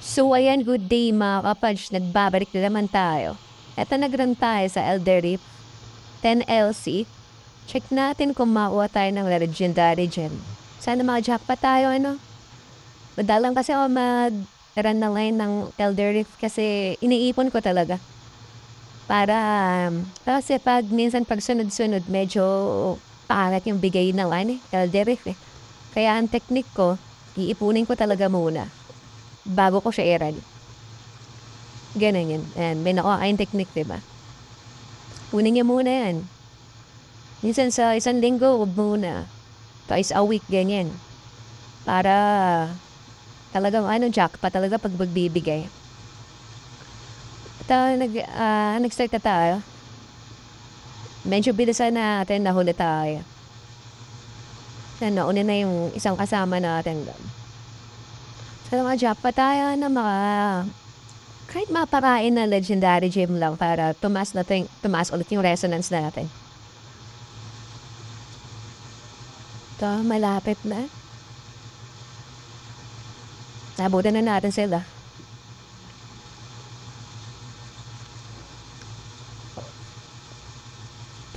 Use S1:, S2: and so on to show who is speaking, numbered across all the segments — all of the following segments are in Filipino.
S1: So ayan, good day mga kapadge, nagbabalik na naman tayo. Eto nag-run tayo sa Elder Reef 10LC. Check natin kung makuha tayo ng legendary gem. Sana jackpot tayo ano. Madalang kasi ako mag-run na line ng Elder Reef kasi iniipon ko talaga. Para, kasi minsan pag sunod-sunod medyo pangat yung bigay na line Elder Reef eh. Kaya ang technique ko, iipunin ko talaga muna bago ko siya i-run. Ganun yun. And may nakuha kayong technique, diba? Punin niya muna yan. Minsan sa isang linggo, huwag muna. Twice a week, ganyan. Para talagang jackpot talaga pag magbibigay. At nag-start na tayo. Medyo bilisan natin, nahuli tayo. Nauna na yung isang kasama natin. So jackpot tayo na kahit maparain na legendary gem lang para tumaas ulit yung resonance natin. Ito, malapit na. Nabutan na natin sila.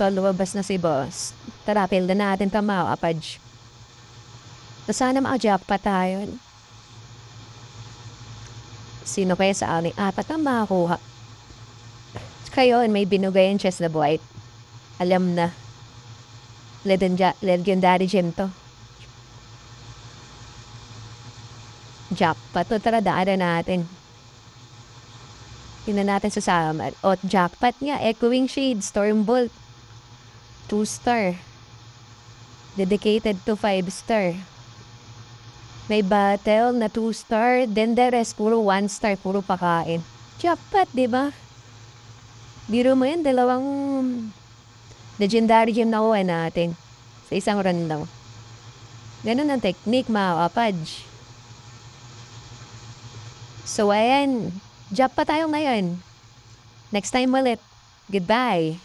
S1: Ito, lumabas na si boss. Tara, pilda natin ito mga kapadge. Sana jackpot tayo. Sino kaya sa amin? Apat ang makakuha. Kayon, may binugayan chest na white. Alam na. Legendary gem to. Jackpot to. Tara, daanan natin. Tingnan natin sa samad. O, jackpot nga. Echoing Shade. Stormbolt. 2-star. Dedicated to 5-star. May battle na 2-star, then the rest puro 1-star, puro pakain. Jackpot, di ba? Biro mo yun, dalawang legendary gem na kuha natin sa isang run lang. Ganun ang technique, mga kapadge. So, ayan. Jackpot tayo ngayon. Next time ulit. Goodbye.